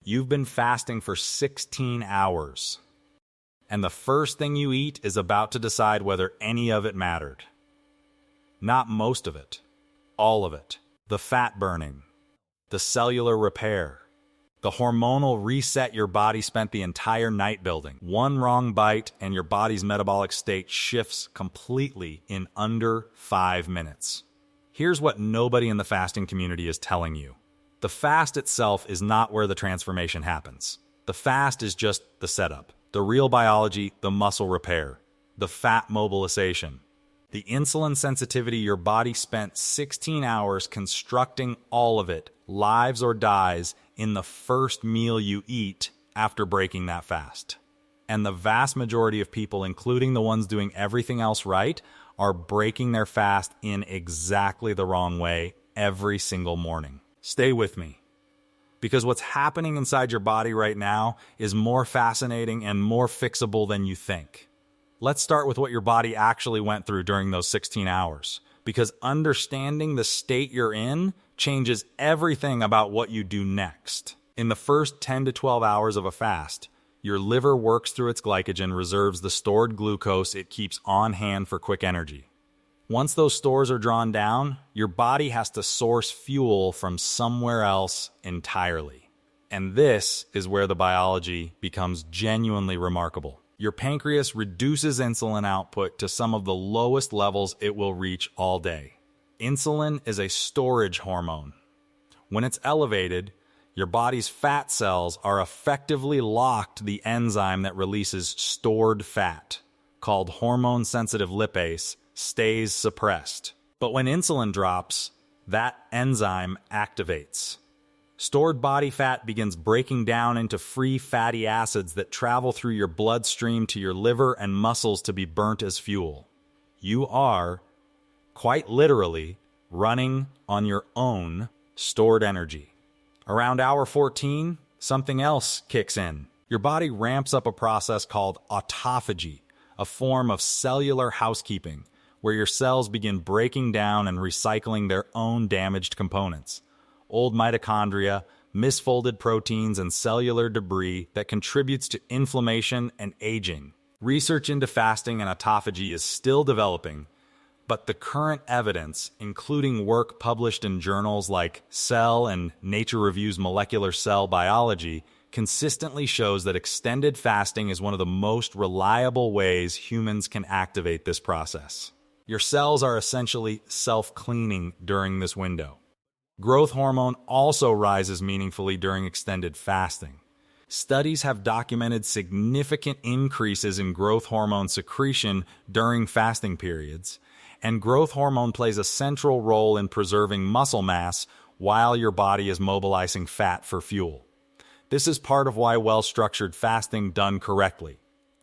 You've been fasting for 16 hours, and the first thing you eat is about to decide whether any of it mattered. Not most of it, all of it. The fat burning, the cellular repair, the hormonal reset your body spent the entire night building. One wrong bite and your body's metabolic state shifts completely in under 5 minutes. Here's what nobody in the fasting community is telling you. The fast itself is not where the transformation happens. The fast is just the setup. The real biology, the muscle repair, the fat mobilization, the insulin sensitivity your body spent 16 hours constructing all of it, lives or dies, in the first meal you eat after breaking that fast. And the vast majority of people, including the ones doing everything else right, are breaking their fast in exactly the wrong way every single morning. Stay with me, because what's happening inside your body right now is more fascinating and more fixable than you think. Let's start with what your body actually went through during those 16 hours, because understanding the state you're in changes everything about what you do next. In the first 10 to 12 hours of a fast, your liver works through its glycogen, reserves the stored glucose it keeps on hand for quick energy. Once those stores are drawn down, your body has to source fuel from somewhere else entirely. And this is where the biology becomes genuinely remarkable. Your pancreas reduces insulin output to some of the lowest levels it will reach all day. Insulin is a storage hormone. When it's elevated, your body's fat cells are effectively locked to the enzyme that releases stored fat, called hormone-sensitive lipase, stays suppressed. But when insulin drops, that enzyme activates. Stored body fat begins breaking down into free fatty acids that travel through your bloodstream to your liver and muscles to be burnt as fuel. You are, quite literally, running on your own stored energy. Around hour 14, something else kicks in. Your body ramps up a process called autophagy, a form of cellular housekeeping, where your cells begin breaking down and recycling their own damaged components. Old mitochondria, misfolded proteins, and cellular debris that contributes to inflammation and aging. Research into fasting and autophagy is still developing, but the current evidence, including work published in journals like Cell and Nature Reviews Molecular Cell Biology, consistently shows that extended fasting is one of the most reliable ways humans can activate this process. Your cells are essentially self-cleaning during this window. Growth hormone also rises meaningfully during extended fasting. Studies have documented significant increases in growth hormone secretion during fasting periods, and growth hormone plays a central role in preserving muscle mass while your body is mobilizing fat for fuel. This is part of why well-structured fasting done correctly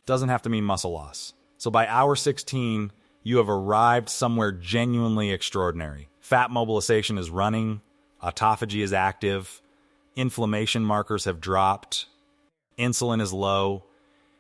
doesn't have to mean muscle loss. So by hour 16, you have arrived somewhere genuinely extraordinary. Fat mobilization is running, autophagy is active, inflammation markers have dropped, insulin is low,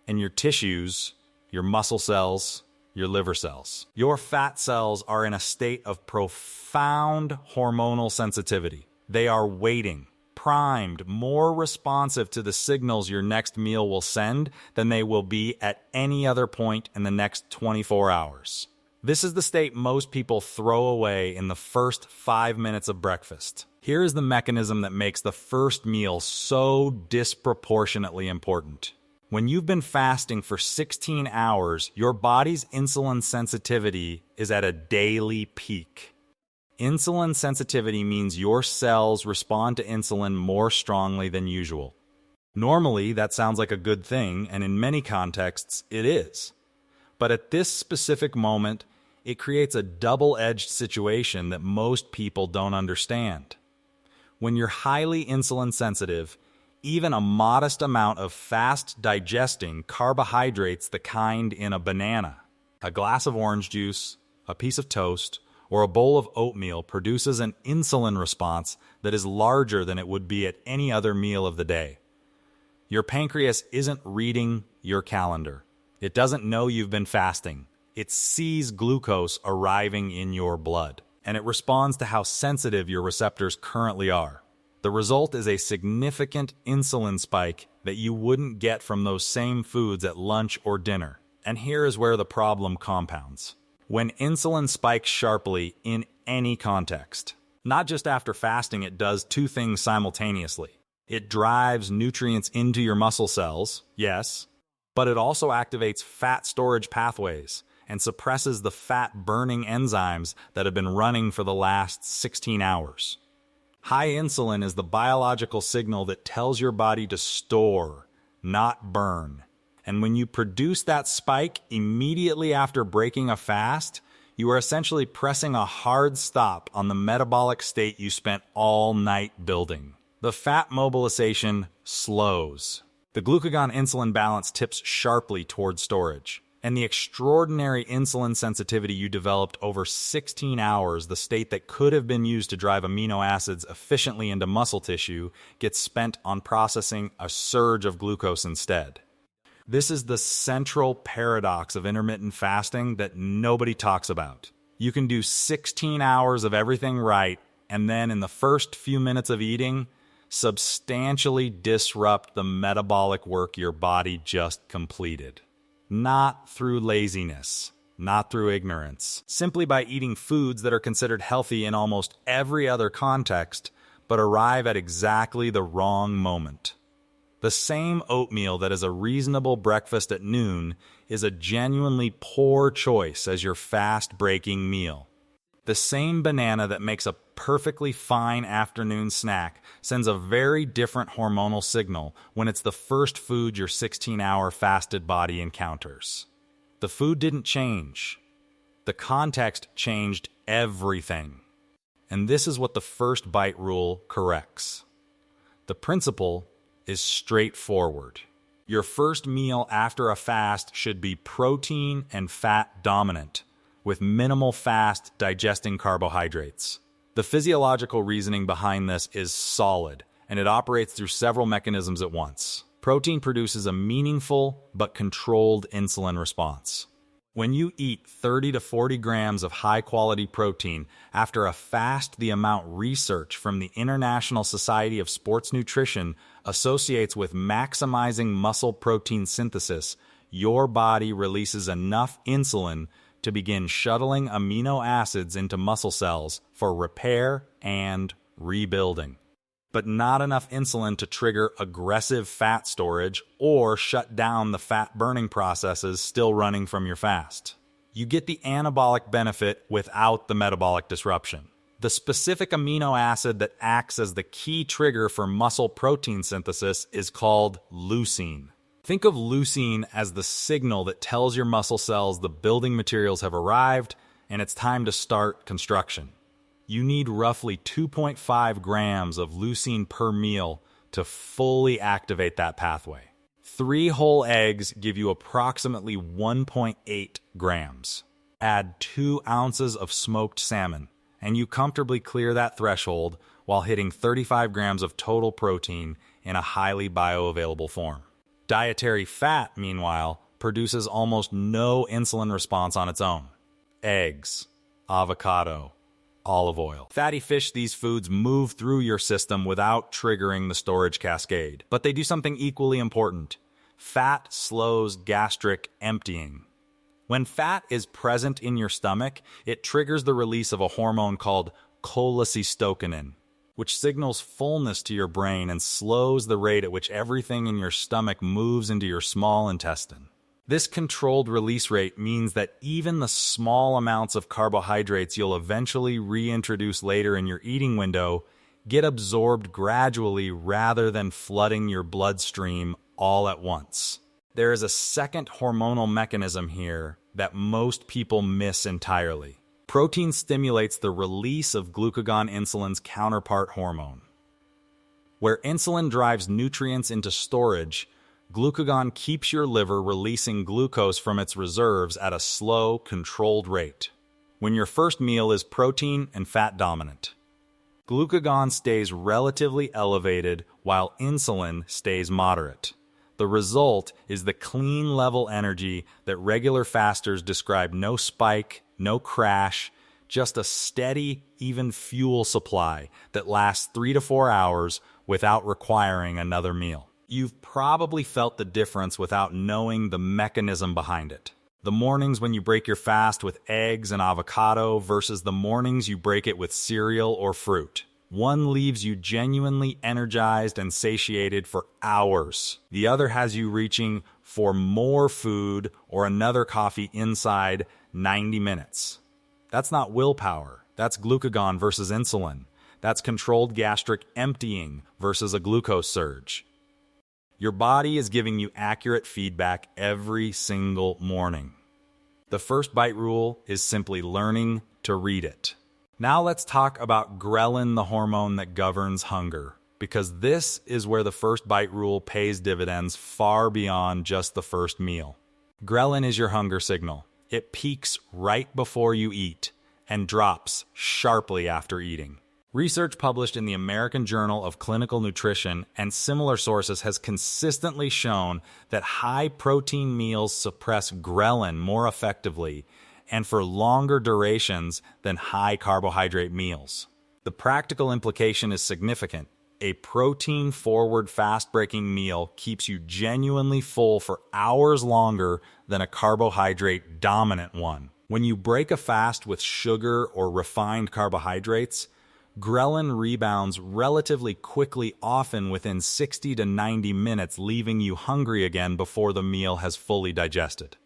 and your tissues, your muscle cells, your liver cells, your fat cells are in a state of profound hormonal sensitivity. They are waiting, primed, more responsive to the signals your next meal will send than they will be at any other point in the next 24 hours. This is the state most people throw away in the first 5 minutes of breakfast. Here is the mechanism that makes the first meal so disproportionately important. When you've been fasting for 16 hours, your body's insulin sensitivity is at a daily peak. Insulin sensitivity means your cells respond to insulin more strongly than usual. Normally, that sounds like a good thing, and in many contexts, it is. But at this specific moment, it creates a double-edged situation that most people don't understand. When you're highly insulin sensitive, even a modest amount of fast-digesting carbohydrates, the kind in a banana, a glass of orange juice, a piece of toast, or a bowl of oatmeal produces an insulin response that is larger than it would be at any other meal of the day. Your pancreas isn't reading your calendar. It doesn't know you've been fasting. It sees glucose arriving in your blood, and it responds to how sensitive your receptors currently are. The result is a significant insulin spike that you wouldn't get from those same foods at lunch or dinner. And here is where the problem compounds. When insulin spikes sharply in any context, not just after fasting, it does two things simultaneously. It drives nutrients into your muscle cells, yes, but it also activates fat storage pathways and suppresses the fat-burning enzymes that have been running for the last 16 hours. High insulin is the biological signal that tells your body to store, not burn. And when you produce that spike immediately after breaking a fast, you are essentially pressing a hard stop on the metabolic state you spent all night building. The fat mobilization slows. The glucagon-insulin balance tips sharply toward storage. And the extraordinary insulin sensitivity you developed over 16 hours, the state that could have been used to drive amino acids efficiently into muscle tissue, gets spent on processing a surge of glucose instead. This is the central paradox of intermittent fasting that nobody talks about. You can do 16 hours of everything right, and then in the first few minutes of eating, substantially disrupt the metabolic work your body just completed. Not through laziness, not through ignorance, simply by eating foods that are considered healthy in almost every other context, but arrive at exactly the wrong moment. The same oatmeal that is a reasonable breakfast at noon is a genuinely poor choice as your fast-breaking meal. The same banana that makes a perfectly fine afternoon snack sends a very different hormonal signal when it's the first food your 16-hour fasted body encounters. The food didn't change. The context changed everything. And this is what the first bite rule corrects. The principle is straightforward. Your first meal after a fast should be protein and fat dominant, with minimal fast digesting carbohydrates. The physiological reasoning behind this is solid, and it operates through several mechanisms at once. Protein produces a meaningful but controlled insulin response. When you eat 30 to 40 grams of high-quality protein after a fast, the amount research from the International Society of Sports Nutrition associates with maximizing muscle protein synthesis, your body releases enough insulin to begin shuttling amino acids into muscle cells for repair and rebuilding. But not enough insulin to trigger aggressive fat storage or shut down the fat-burning processes still running from your fast. You get the anabolic benefit without the metabolic disruption. The specific amino acid that acts as the key trigger for muscle protein synthesis is called leucine. Think of leucine as the signal that tells your muscle cells the building materials have arrived and it's time to start construction. You need roughly 2.5 grams of leucine per meal to fully activate that pathway. 3 whole eggs give you approximately 1.8 grams. Add 2 ounces of smoked salmon, and you comfortably clear that threshold while hitting 35 grams of total protein in a highly bioavailable form. Dietary fat, meanwhile, produces almost no insulin response on its own. Eggs, avocado, olive oil. Fatty fish, these foods move through your system without triggering the storage cascade. But they do something equally important. Fat slows gastric emptying. When fat is present in your stomach, it triggers the release of a hormone called cholecystokinin, which signals fullness to your brain and slows the rate at which everything in your stomach moves into your small intestine. This controlled release rate means that even the small amounts of carbohydrates you'll eventually reintroduce later in your eating window get absorbed gradually rather than flooding your bloodstream all at once. There is a second hormonal mechanism here that most people miss entirely. Protein stimulates the release of glucagon-insulin's counterpart hormone. Where insulin drives nutrients into storage, glucagon keeps your liver releasing glucose from its reserves at a slow, controlled rate. When your first meal is protein and fat dominant, glucagon stays relatively elevated while insulin stays moderate. The result is the clean level energy that regular fasters describe no spike, no crash, just a steady, even fuel supply that lasts 3 to 4 hours without requiring another meal. You've probably felt the difference without knowing the mechanism behind it. The mornings when you break your fast with eggs and avocado versus the mornings you break it with cereal or fruit. One leaves you genuinely energized and satiated for hours. The other has you reaching for more food or another coffee inside 90 minutes. That's not willpower. That's glucagon versus insulin. That's controlled gastric emptying versus a glucose surge. Your body is giving you accurate feedback every single morning. The first bite rule is simply learning to read it. Now let's talk about ghrelin, the hormone that governs hunger, because this is where the first bite rule pays dividends far beyond just the first meal. Ghrelin is your hunger signal. It peaks right before you eat and drops sharply after eating. Research published in the American Journal of Clinical Nutrition and similar sources has consistently shown that high-protein meals suppress ghrelin more effectively and for longer durations than high-carbohydrate meals. The practical implication is significant. A protein-forward, fast-breaking meal keeps you genuinely full for hours longer than a carbohydrate-dominant one. When you break a fast with sugar or refined carbohydrates, ghrelin rebounds relatively quickly, often within 60 to 90 minutes, leaving you hungry again before the meal has fully digested.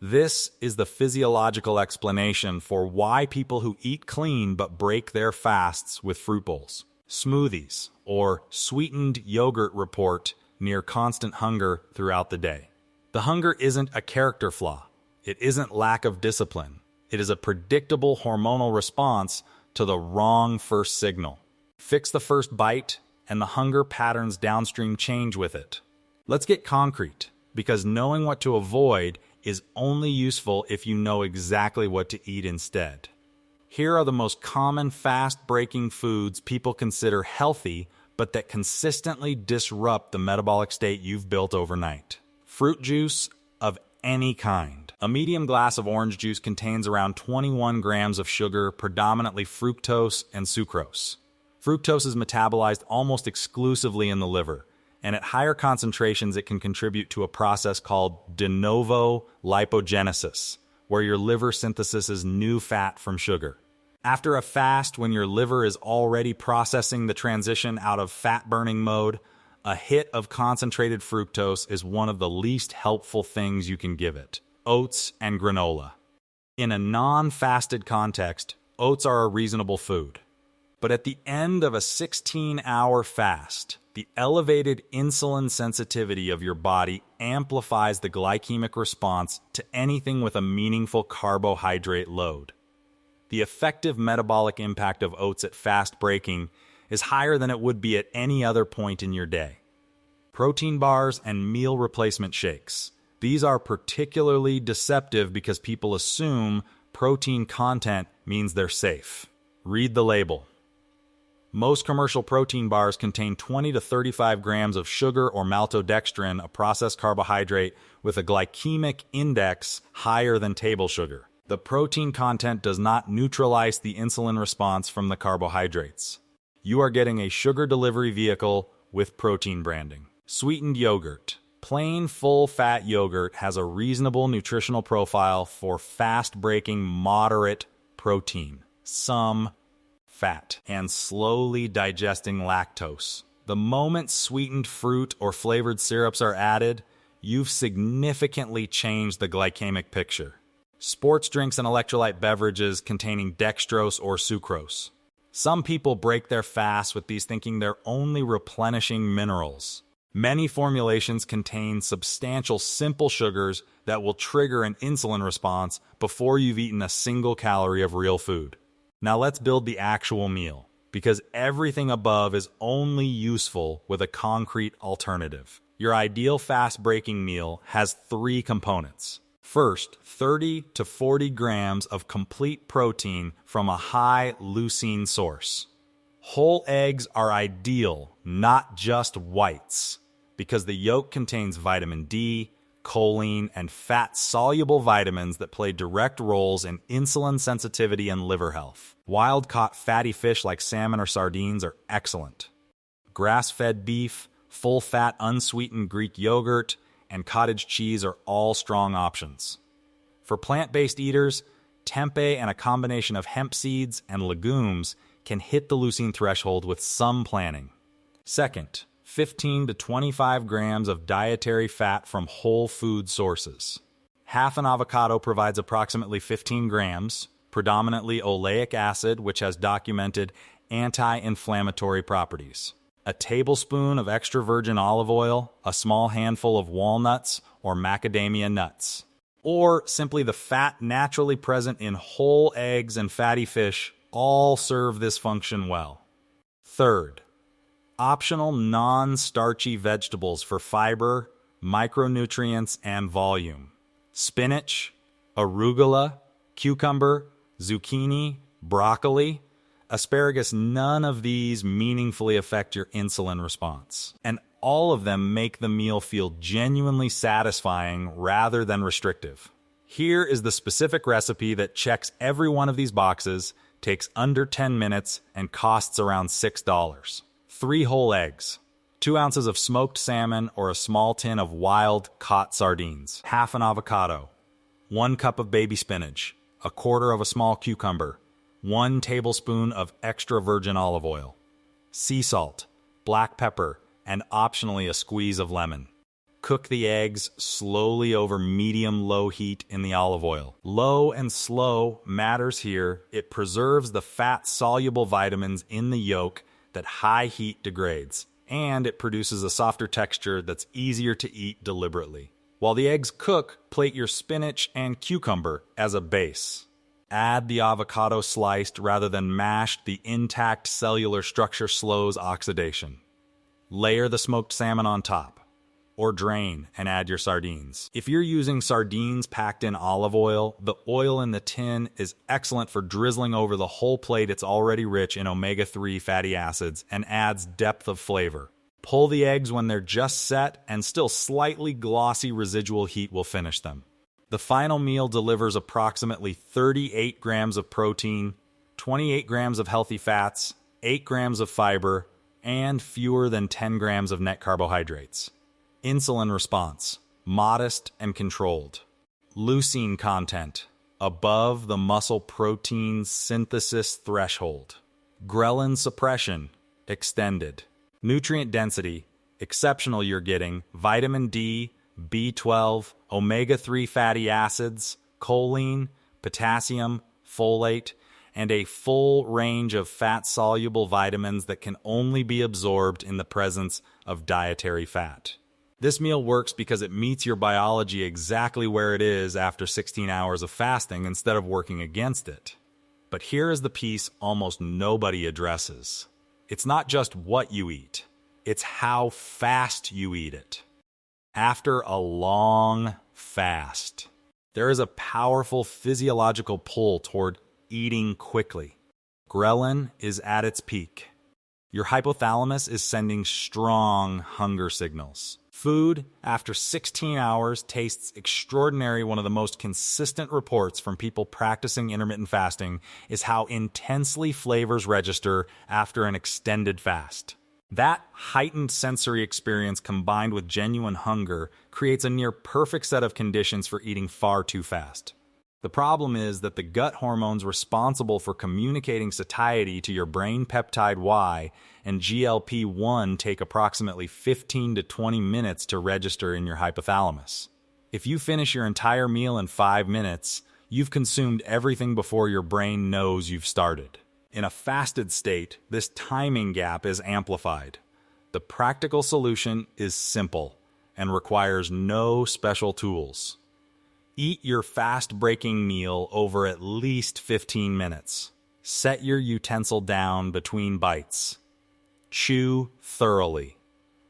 This is the physiological explanation for why people who eat clean but break their fasts with fruit bowls, smoothies, or sweetened yogurt report near constant hunger throughout the day. The hunger isn't a character flaw. It isn't lack of discipline. It is a predictable hormonal response to the wrong first signal. Fix the first bite, and the hunger patterns downstream change with it. Let's get concrete, because knowing what to avoid is only useful if you know exactly what to eat instead. Here are the most common fast-breaking foods people consider healthy, but that consistently disrupt the metabolic state you've built overnight. Fruit juice of any kind. A medium glass of orange juice contains around 21 grams of sugar, predominantly fructose and sucrose. Fructose is metabolized almost exclusively in the liver, and at higher concentrations it can contribute to a process called de novo lipogenesis, where your liver synthesizes new fat from sugar. After a fast, when your liver is already processing the transition out of fat-burning mode, a hit of concentrated fructose is one of the least helpful things you can give it. Oats and granola. In a non-fasted context, oats are a reasonable food. But at the end of a 16-hour fast, the elevated insulin sensitivity of your body amplifies the glycemic response to anything with a meaningful carbohydrate load. The effective metabolic impact of oats at fast breaking is higher than it would be at any other point in your day. Protein bars and meal replacement shakes. These are particularly deceptive because people assume protein content means they're safe. Read the label. Most commercial protein bars contain 20 to 35 grams of sugar or maltodextrin, a processed carbohydrate with a glycemic index higher than table sugar. The protein content does not neutralize the insulin response from the carbohydrates. You are getting a sugar delivery vehicle with protein branding. Sweetened yogurt. Plain full-fat yogurt has a reasonable nutritional profile for fast-breaking moderate protein, some fat, and slowly digesting lactose. The moment sweetened fruit or flavored syrups are added, you've significantly changed the glycemic picture. Sports drinks and electrolyte beverages containing dextrose or sucrose. Some people break their fast with these thinking they're only replenishing minerals. Many formulations contain substantial simple sugars that will trigger an insulin response before you've eaten a single calorie of real food. Now let's build the actual meal, because everything above is only useful with a concrete alternative. Your ideal fast-breaking meal has 3 components. First, 30 to 40 grams of complete protein from a high leucine source. Whole eggs are ideal, not just whites, because the yolk contains vitamin D, choline, and fat-soluble vitamins that play direct roles in insulin sensitivity and liver health. Wild-caught fatty fish like salmon or sardines are excellent. Grass-fed beef, full-fat unsweetened Greek yogurt, and cottage cheese are all strong options. For plant-based eaters, tempeh and a combination of hemp seeds and legumes can hit the leucine threshold with some planning. Second, 15 to 25 grams of dietary fat from whole food sources. Half an avocado provides approximately 15 grams, predominantly oleic acid, which has documented anti-inflammatory properties. A tablespoon of extra virgin olive oil, a small handful of walnuts or macadamia nuts, or simply the fat naturally present in whole eggs and fatty fish all serve this function well. Third, optional non-starchy vegetables for fiber, micronutrients, and volume. Spinach, arugula, cucumber, zucchini, broccoli, asparagus. None of these meaningfully affect your insulin response, and all of them make the meal feel genuinely satisfying rather than restrictive. Here is the specific recipe that checks every one of these boxes, takes under 10 minutes, and costs around $6. 3 whole eggs, 2 ounces of smoked salmon or a small tin of wild-caught sardines, half an avocado, 1 cup of baby spinach, a quarter of a small cucumber, 1 tablespoon of extra virgin olive oil, sea salt, black pepper, and optionally a squeeze of lemon. Cook the eggs slowly over medium-low heat in the olive oil. Low and slow matters here. It preserves the fat-soluble vitamins in the yolk that high heat degrades, and it produces a softer texture that's easier to eat deliberately. While the eggs cook, plate your spinach and cucumber as a base. Add the avocado sliced rather than mashed. The intact cellular structure slows oxidation. Layer the smoked salmon on top, or drain and add your sardines. If you're using sardines packed in olive oil, the oil in the tin is excellent for drizzling over the whole plate. It's already rich in omega-3 fatty acids and adds depth of flavor. Pull the eggs when they're just set, and still slightly glossy residual heat will finish them. The final meal delivers approximately 38 grams of protein, 28 grams of healthy fats, 8 grams of fiber, and fewer than 10 grams of net carbohydrates. Insulin response, modest and controlled. Leucine content, above the muscle protein synthesis threshold. Ghrelin suppression, extended. Nutrient density, exceptional. You're getting vitamin D, B12, omega-3 fatty acids, choline, potassium, folate, and a full range of fat-soluble vitamins that can only be absorbed in the presence of dietary fat. This meal works because it meets your biology exactly where it is after 16 hours of fasting instead of working against it. But here is the piece almost nobody addresses. It's not just what you eat, it's how fast you eat it. After a long fast, there is a powerful physiological pull toward eating quickly. Ghrelin is at its peak. Your hypothalamus is sending strong hunger signals. Food, after 16 hours, tastes extraordinary. One of the most consistent reports from people practicing intermittent fasting is how intensely flavors register after an extended fast. That heightened sensory experience combined with genuine hunger creates a near perfect set of conditions for eating far too fast. The problem is that the gut hormones responsible for communicating satiety to your brain peptide Y and GLP-1 take approximately 15 to 20 minutes to register in your hypothalamus. If you finish your entire meal in 5 minutes, you've consumed everything before your brain knows you've started. In a fasted state, this timing gap is amplified. The practical solution is simple and requires no special tools. Eat your fast-breaking meal over at least 15 minutes. Set your utensil down between bites. Chew thoroughly.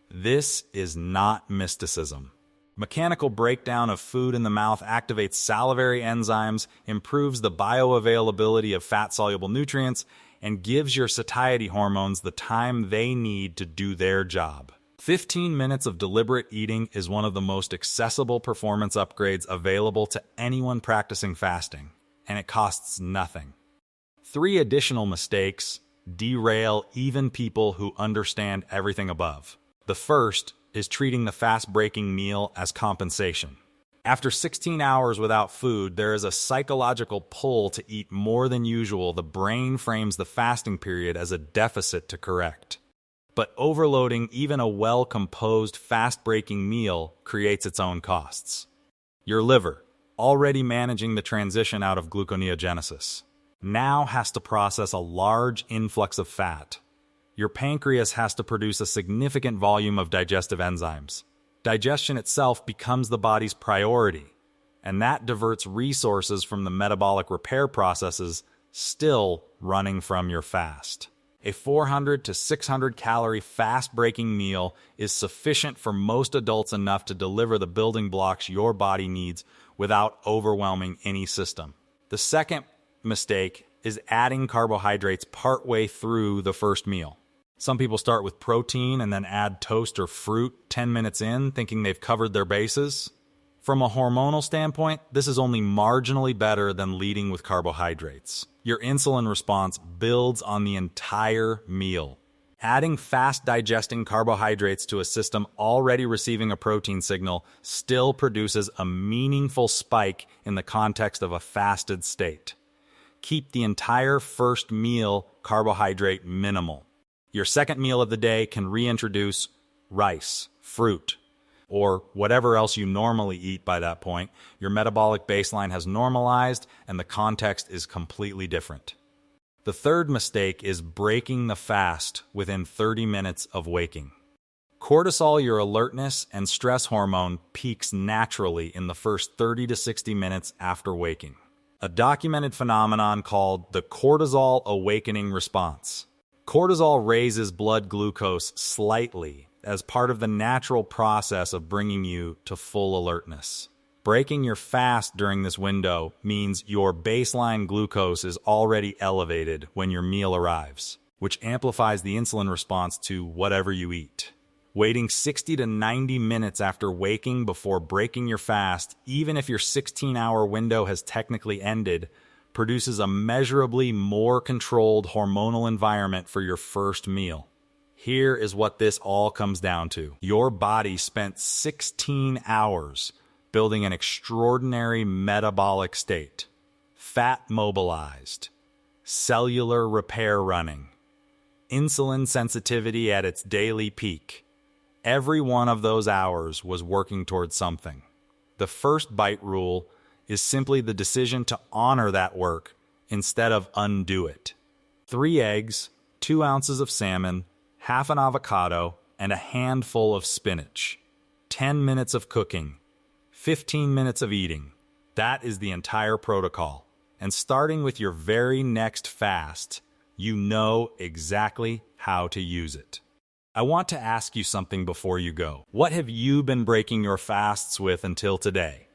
This is not mysticism. Mechanical breakdown of food in the mouth activates salivary enzymes, improves the bioavailability of fat-soluble nutrients, and gives your satiety hormones the time they need to do their job. 15 minutes of deliberate eating is one of the most accessible performance upgrades available to anyone practicing fasting, and it costs nothing. 3 additional mistakes derail even people who understand everything above. The first is treating the fast-breaking meal as compensation. After 16 hours without food, there is a psychological pull to eat more than usual. The brain frames the fasting period as a deficit to correct. But overloading even a well-composed, fast-breaking meal creates its own costs. Your liver, already managing the transition out of gluconeogenesis, now has to process a large influx of fat. Your pancreas has to produce a significant volume of digestive enzymes. Digestion itself becomes the body's priority, and that diverts resources from the metabolic repair processes still running from your fast. A 400 to 600 calorie fast-breaking meal is sufficient for most adults, enough to deliver the building blocks your body needs without overwhelming any system. The second mistake is adding carbohydrates partway through the first meal. Some people start with protein and then add toast or fruit 10 minutes in, thinking they've covered their bases. From a hormonal standpoint, this is only marginally better than leading with carbohydrates. Your insulin response builds on the entire meal. Adding fast-digesting carbohydrates to a system already receiving a protein signal still produces a meaningful spike in the context of a fasted state. Keep the entire first meal carbohydrate minimal. Your second meal of the day can reintroduce rice, fruit, or whatever else you normally eat by that point. Your metabolic baseline has normalized and the context is completely different. The third mistake is breaking the fast within 30 minutes of waking. Cortisol, your alertness and stress hormone, peaks naturally in the first 30 to 60 minutes after waking. A documented phenomenon called the cortisol awakening response. Cortisol raises blood glucose slightly as part of the natural process of bringing you to full alertness. Breaking your fast during this window means your baseline glucose is already elevated when your meal arrives, which amplifies the insulin response to whatever you eat. Waiting 60 to 90 minutes after waking before breaking your fast, even if your 16-hour window has technically ended, produces a measurably more controlled hormonal environment for your first meal. Here is what this all comes down to. Your body spent 16 hours building an extraordinary metabolic state. Fat mobilized, cellular repair running, insulin sensitivity at its daily peak. Every one of those hours was working towards something. The first bite rule is simply the decision to honor that work instead of undo it. 3 eggs, 2 ounces of salmon, half an avocado, and a handful of spinach. 10 minutes of cooking, 15 minutes of eating. That is the entire protocol. And starting with your very next fast, you know exactly how to use it. I want to ask you something before you go. What have you been breaking your fasts with until today?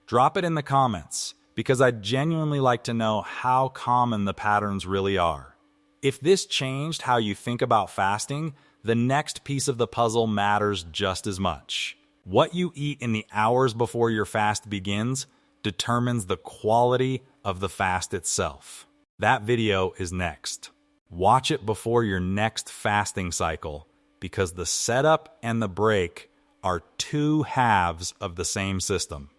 Drop it in the comments, because I'd genuinely like to know how common the patterns really are. If this changed how you think about fasting, the next piece of the puzzle matters just as much. What you eat in the hours before your fast begins determines the quality of the fast itself. That video is next. Watch it before your next fasting cycle, because the setup and the break are 2 halves of the same system.